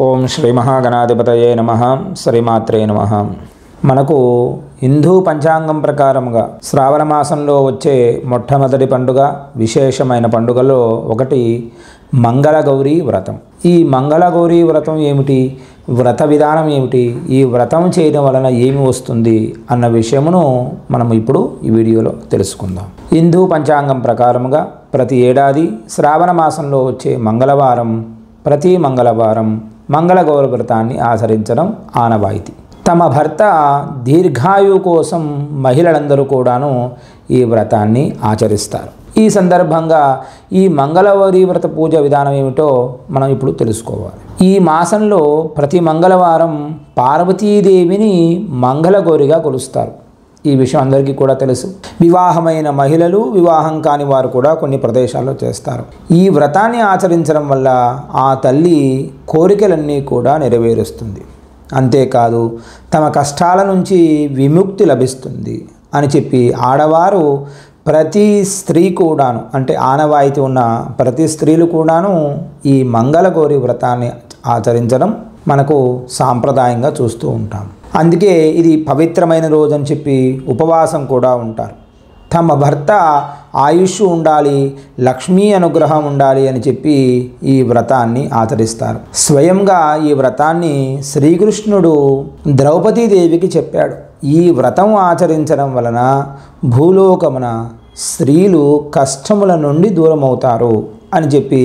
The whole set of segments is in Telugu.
ఓం శ్రీ మహాగణాధిపతయే నమః. శ్రీమాత్రే నమః. మనకు హిందూ పంచాంగం ప్రకారంగా శ్రావణ మాసంలో వచ్చే మొట్టమొదటి పండుగ, విశేషమైన పండుగలో ఒకటి మంగళగౌరీ వ్రతం. ఈ మంగళగౌరీ వ్రతం ఏమిటి, వ్రత విధానం ఏమిటి, ఈ వ్రతం చేయడం వలన ఏమి వస్తుంది అన్న విషయమును మనం ఇప్పుడు ఈ వీడియోలో తెలుసుకుందాం. హిందూ పంచాంగం ప్రకారముగా ప్రతి ఏడాది శ్రావణ మాసంలో వచ్చే మంగళవారం, ప్రతి మంగళవారం మంగళగౌరి వ్రతాన్ని ఆచరించడం ఆనవాయితీ. తమ భర్త దీర్ఘాయువు కోసం మహిళలందరూ కూడాను ఈ వ్రతాన్ని ఆచరిస్తారు. ఈ సందర్భంగా ఈ మంగళగౌరి వ్రత పూజ విధానం ఏమిటో మనం ఇప్పుడు తెలుసుకోవాలి. ఈ మాసంలో ప్రతి మంగళవారం పార్వతీదేవిని మంగళగౌరిగా కొలుస్తారు. ఈ విషయం అందరికీ కూడా తెలుసు. వివాహమైన మహిళలు, వివాహం కాని వారు కూడా కొన్ని ప్రదేశాల్లో చేస్తారు. ఈ వ్రతాన్ని ఆచరించడం వల్ల ఆ తల్లి కోరికలన్నీ కూడా నెరవేరుస్తుంది. అంతేకాదు తమ కష్టాల నుంచి విముక్తి లభిస్తుంది అని చెప్పి ఆడవారు, ప్రతి స్త్రీ కూడాను, అంటే ఆనవాయితీ ఉన్న ప్రతి స్త్రీలు కూడాను ఈ మంగళగౌరి వ్రతాన్ని ఆచరించడం మనకు సాంప్రదాయంగా చూస్తూ ఉంటాం. అందుకే ఇది పవిత్రమైన రోజు అని చెప్పి ఉపవాసం కూడా ఉంటారు. తమ భర్త ఆయుష్ ఉండాలి, లక్ష్మీ అనుగ్రహం ఉండాలి అని చెప్పి ఈ వ్రతాన్ని ఆచరిస్తారు. స్వయంగా ఈ వ్రతాన్ని శ్రీకృష్ణుడు ద్రౌపదీదేవికి చెప్పాడు. ఈ వ్రతం ఆచరించడం వలన భూలోకమున స్త్రీలు కష్టముల నుండి దూరం అవుతారు అని చెప్పి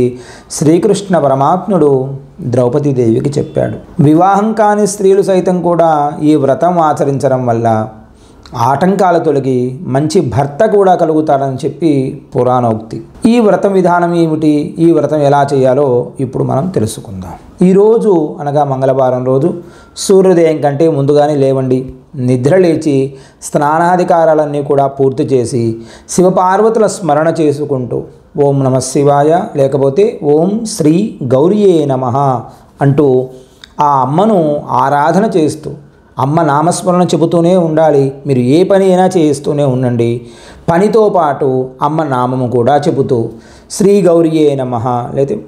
శ్రీకృష్ణ పరమాత్ముడు ద్రౌపదీదేవికి చెప్పాడు. వివాహం కాని స్త్రీలు సైతం కూడా ఈ వ్రతం ఆచరించడం వల్ల ఆటంకాలు తొలగి మంచి భర్త కూడా కలుగుతాడని చెప్పి పురాణోక్తి. ఈ వ్రతం విధానం ఏమిటి, ఈ వ్రతం ఎలా చేయాలో ఇప్పుడు మనం తెలుసుకుందాం. ఈరోజు అనగా మంగళవారం రోజు సూర్యోదయం కంటే ముందుగానే లేవండి. నిద్ర లేచి స్నానాధికారాలన్నీ కూడా పూర్తి చేసి శివపార్వతుల స్మరణ చేసుకుంటూ ఓం నమ శివాయ లేకపోతే ఓం శ్రీ గౌరియే నమః అంటూ ఆ అమ్మను ఆరాధన చేస్తూ, అమ్మ నామస్మరణ చెబుతూనే ఉండాలి. మీరు ఏ పని అయినా చేస్తూనే ఉండండి. పనితో పాటు అమ్మ నామము కూడా చెబుతూ శ్రీ గౌరియే నమః లేదా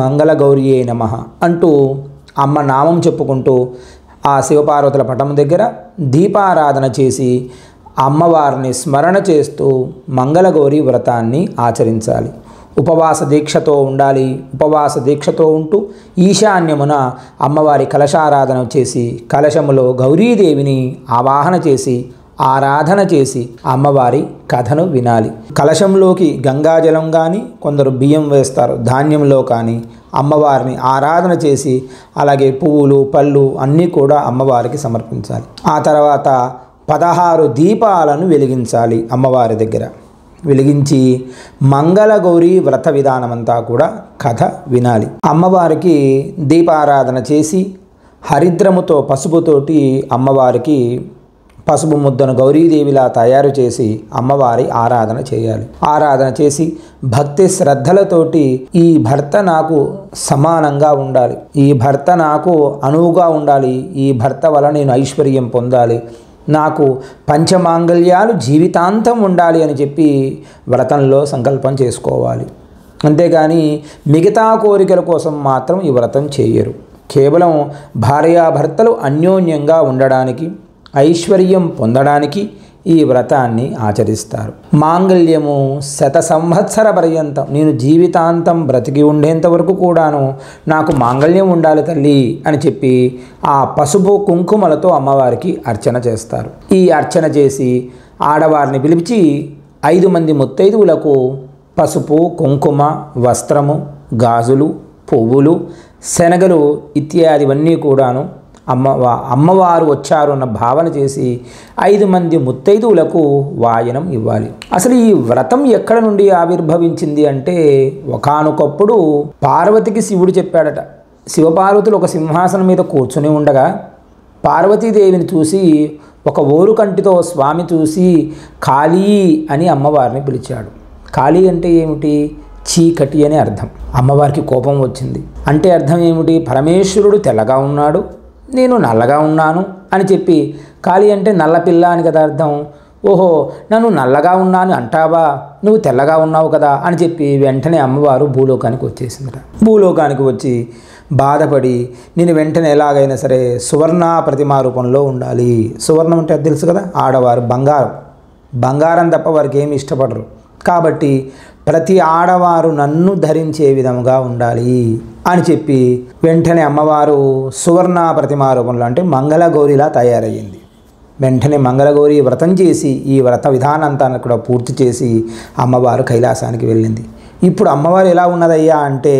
మంగళ గౌరియే నమః అంటూ అమ్మ నామం చెప్పుకుంటూ ఆ శివపార్వతుల పటం దగ్గర దీపారాధన చేసి అమ్మవారిని స్మరణ చేస్తూ మంగళగౌరి వ్రతాన్ని ఆచరించాలి. ఉపవాస దీక్షతో ఉండాలి. ఉపవాస దీక్షతో ఉంటూ ఈశాన్యమున అమ్మవారి కలశారాధన చేసి కలశములో గౌరీదేవిని ఆవాహన చేసి ఆరాధన చేసి అమ్మవారి కథను వినాలి. కలశంలోకి గంగాజలం కానీ, కొందరు బియ్యం వేస్తారు, ధాన్యంలో కానీ అమ్మవారిని ఆరాధన చేసి అలాగే పువ్వులు, పళ్ళు అన్నీ కూడా అమ్మవారికి సమర్పించాలి. ఆ తర్వాత 16 దీపాలను వెలిగించాలి. అమ్మవారి దగ్గర వెలిగించి మంగళగౌరి వ్రత విధానమంతా కూడా కథ వినాలి. అమ్మవారికి దీపారాధన చేసి హరిద్రముతో పసుపుతోటి అమ్మవారికి పసుపు ముద్దను గౌరీదేవిలా తయారు చేసి అమ్మవారి ఆరాధన చేయాలి. ఆరాధన చేసి భక్తి శ్రద్ధలతోటి ఈ భర్త నాకు సమానంగా ఉండాలి, ఈ భర్త నాకు అనువుగా ఉండాలి, ఈ భర్త వల్ల నేను ఐశ్వర్యం పొందాలి, నాకు పంచమాంగళ్యాలు జీవితాంతం ఉండాలి అని చెప్పి వ్రతంలో సంకల్పం చేసుకోవాలి. అంతేగాని మిగతా కోరికల కోసం మాత్రం ఈ వ్రతం చేయరు. కేవలం భార్యాభర్తలు అన్యోన్యంగా ఉండడానికి, ఐశ్వర్యం పొందడానికి ఈ వ్రతాన్ని ఆచరిస్తారు. మాంగళ్యము 100 సంవత్సర పర్యంతం, నేను జీవితాంతం బ్రతికి ఉండేంత వరకు కూడాను నాకు మాంగళ్యం ఉండాలి తల్లి అని చెప్పి ఆ పసుపు కుంకుమలతో అమ్మవారికి అర్చన చేస్తారు. ఈ అర్చన చేసి ఆడవారిని పిలిపించి 5 మంది ముత్తైదువులకు పసుపు, కుంకుమ, వస్త్రము, గాజులు, పువ్వులు, శనగలు ఇత్యాదివన్నీ కూడాను అమ్మవారు వచ్చారు అన్న భావన చేసి 5 మంది ముత్తైదువులకు వాయనం ఇవ్వాలి. అసలు ఈ వ్రతం ఎక్కడ నుండి ఆవిర్భవించింది అంటే, ఒకానొకప్పుడు పార్వతికి శివుడు చెప్పాడట. శివపార్వతులు ఒక సింహాసనం మీద కూర్చుని ఉండగా పార్వతీదేవిని చూసి ఒక ఓరుకంటితో స్వామి చూసి కాళీ అని అమ్మవారిని పిలిచాడు. కాళీ అంటే ఏమిటి? చీకటి అని అర్థం. అమ్మవారికి కోపం వచ్చింది. అంటే అర్థం ఏమిటి? పరమేశ్వరుడు తెల్లగా ఉన్నాడు, నేను నల్లగా ఉన్నాను అని చెప్పి, కాళీ అంటే నల్లపిల్ల అని కదా అర్థం. ఓహో, నన్ను నల్లగా ఉన్నాను అంటావా, నువ్వు తెల్లగా ఉన్నావు కదా అని చెప్పి వెంటనే అమ్మవారు భూలోకానికి వచ్చేసిందట. భూలోకానికి వచ్చి బాధపడి నేను వెంటనే ఎలాగైనా సరే సువర్ణ ప్రతిమా రూపంలో ఉండాలి. సువర్ణం అంటే అది తెలుసు కదా, ఆడవారు బంగారం తప్ప వారికి ఏమి ఇష్టపడరు. కాబట్టి ప్రతి ఆడవారు నన్ను ధరించే విధముగా ఉండాలి అని చెప్పి వెంటనే అమ్మవారు సువర్ణ ప్రతిమా రూపంలో అంటే మంగళగౌరిలా తయారయ్యింది. వెంటనే మంగళగౌరి వ్రతం చేసి ఈ వ్రత విధానంతాన్ని కూడా పూర్తి చేసి అమ్మవారు కైలాసానికి వెళ్ళింది. ఇప్పుడు అమ్మవారు ఎలా ఉన్నదయ్యా అంటే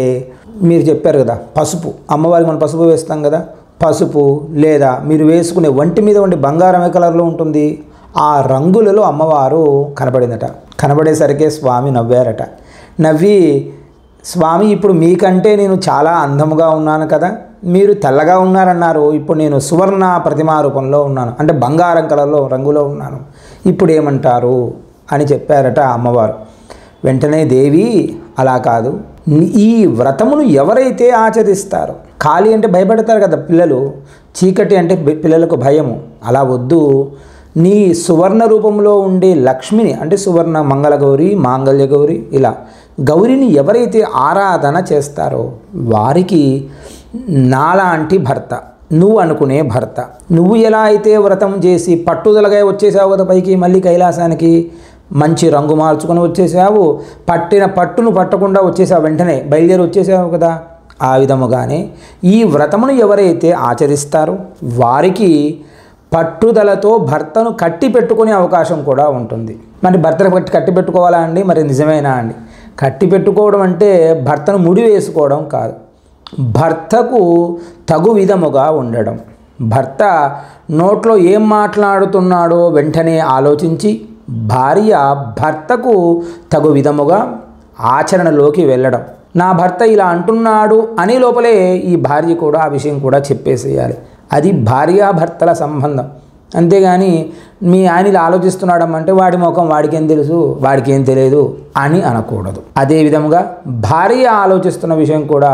మీరు చెప్పారు కదా, పసుపు, అమ్మవారికి మనం పసుపు వేస్తాం కదా, పసుపు లేదా మీరు వేసుకునే ఒంటి మీద ఉండే బంగారం ఏ కలర్లో ఉంటుంది, ఆ రంగులలో అమ్మవారు కనబడిందట. కనబడేసరికే స్వామి నవ్వారట. నవ్వి, స్వామి ఇప్పుడు మీకంటే నేను చాలా అందముగా ఉన్నాను కదా, మీరు తెల్లగా ఉన్నారన్నారు, ఇప్పుడు నేను సువర్ణ ప్రతిమా రూపంలో ఉన్నాను అంటే బంగారం కలర్లో రంగులో ఉన్నాను, ఇప్పుడు ఏమంటారు అని చెప్పారట అమ్మవారు. వెంటనే దేవి అలా కాదు, ఈ వ్రతమును ఎవరైతే ఆచరిస్తారో, ఖాళీ అంటే భయపడతారు కదా పిల్లలు, చీకటి అంటే పిల్లలకు భయము, అలా వద్దు, నీ సువర్ణ రూపంలో ఉండే లక్ష్మిని అంటే సువర్ణ మంగళగౌరి మాంగళ్యగౌరి ఇలా గౌరిని ఎవరైతే ఆరాధన చేస్తారో వారికి నాలాంటి భర్త, నువ్వు అనుకునే భర్త, నువ్వు ఎలా అయితే వ్రతం చేసి పట్టుదలగా వచ్చేసావు కదా పైకి, మళ్ళీ కైలాసానికి మంచి రంగు మార్చుకొని వచ్చేసావు, పట్టును పట్టకుండా వచ్చేసావు, వెంటనే బయలుదేరి వచ్చేసావు కదా, ఆ విధముగానే ఈ వ్రతమును ఎవరైతే ఆచరిస్తారో వారికి పట్టుదలతో భర్తను కట్టి పెట్టుకునే అవకాశం కూడా ఉంటుంది. మరి భర్తను కట్టి పెట్టుకోవాలా అండి? మరి నిజమేనా అండి? కట్టి పెట్టుకోవడం అంటే భర్తను ముడి వేసుకోవడం కాదు, భర్తకు తగు విధముగా ఉండడం. భర్త నోట్లో ఏం మాట్లాడుతున్నాడో వెంటనే ఆలోచించి భార్య భర్తకు తగు విధముగా ఆచరణలోకి వెళ్ళడం. నా భర్త ఇలా అంటున్నాడు అనే లోపలే ఈ భార్య కూడా ఆ విషయం కూడా చెప్పేసేయాలి. అది భార్యాభర్తల సంబంధం. అంతేగాని మీ ఆయన ఇలా ఆలోచిస్తున్నాడమ్మంటే వాడి ముఖం వాడికేం తెలుసు, వాడికేం తెలియదు అని అనకూడదు. అదేవిధంగా భార్య ఆలోచిస్తున్న విషయం కూడా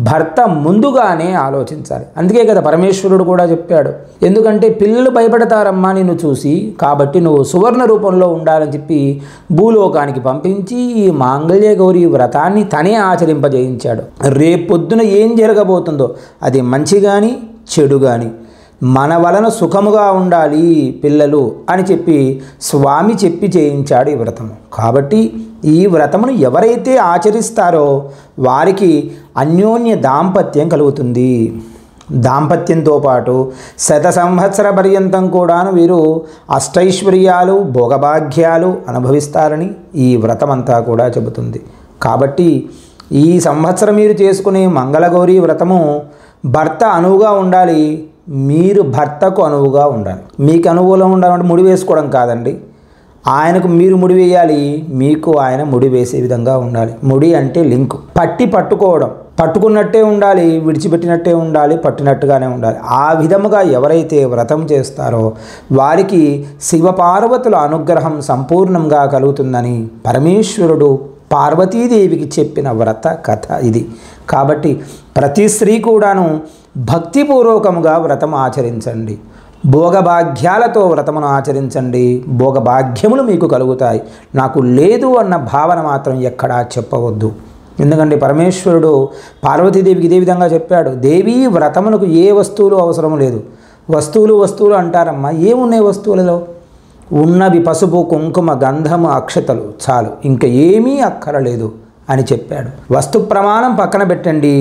భర్త ముందుగానే ఆలోచించాలి. అందుకే కదా పరమేశ్వరుడు కూడా చెప్పాడు, ఎందుకంటే పిల్లలు భయపడతారమ్మా నిన్ను చూసి, కాబట్టి నువ్వు సువర్ణ రూపంలో ఉండాలని చెప్పి భూలోకానికి పంపించి ఈ మాంగళ్య గౌరీ వ్రతాన్ని తనే ఆచరింపజేయించాడు. రేపొద్దున ఏం జరగబోతుందో అది మంచి కానీ చెడు కానీ మన వలన సుఖముగా ఉండాలి పిల్లలు అని చెప్పి స్వామి చెప్పి చేయించాడు ఈ వ్రతము. కాబట్టి ఈ వ్రతమును ఎవరైతే ఆచరిస్తారో వారికి అన్యోన్య దాంపత్యం కలుగుతుంది. దాంపత్యంతో పాటు 100 సంవత్సర పర్యంతం కూడాను వీరు అష్టైశ్వర్యాలు భోగభాగ్యాలు అనుభవిస్తారని ఈ వ్రతమంతా కూడా చెబుతుంది. కాబట్టి ఈ సంవత్సరం మీరు చేసుకునే మంగళగౌరీ వ్రతము భర్త అనువుగా ఉండాలి, మీరు భర్తకు అనువుగా ఉండాలి. మీకు అనువులో ఉండాలంటే ముడి వేసుకోవడం కాదండి, ఆయనకు మీరు ముడి వేయాలి, మీకు ఆయన ముడి వేసే విధంగా ఉండాలి. ముడి అంటే లింక్, పట్టుకోవడం, పట్టుకున్నట్టే ఉండాలి, విడిచిపెట్టినట్టే ఉండాలి, పట్టినట్టుగానే ఉండాలి. ఆ విధముగా ఎవరైతే వ్రతం చేస్తారో వారికి శివపార్వతుల అనుగ్రహం సంపూర్ణంగా కలుగుతుందని పరమేశ్వరుడు పార్వతీదేవికి చెప్పిన వ్రత కథ ఇది. కాబట్టి ప్రతి స్త్రీ కూడాను భక్తిపూర్వకముగా వ్రతం ఆచరించండి, భోగభాగ్యాలతో వ్రతమును ఆచరించండి, భోగభాగ్యములు మీకు కలుగుతాయి. నాకు లేదు అన్న భావన మాత్రం ఎక్కడా చెప్పవద్దు. ఎందుకంటే పరమేశ్వరుడు పార్వతీదేవికి ఇదే విధంగా చెప్పాడు, దేవి వ్రతమునకు ఏ వస్తువులు అవసరం లేదు. వస్తువులు అంటారమ్మా, ఏమున్నాయి వస్తువులలో? ఉన్నవి పసుపు కుంకుమ గంధము అక్షతలు చాలు, ఇంకా ఏమీ అక్కరలేదు అని చెప్పాడు. వస్తు ప్రమాణం పక్కన పెట్టండి,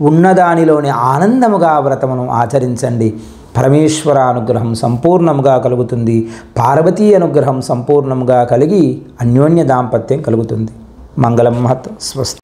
ఉన్నదానిలోని ఆనందముగా వ్రతమును ఆచరించండి. పరమేశ్వర అనుగ్రహం సంపూర్ణముగా కలుగుతుంది, పార్వతీ అనుగ్రహం సంపూర్ణముగా కలిగి అన్యోన్య దాంపత్యం కలుగుతుంది. మంగళం మహత్. స్వస్తి.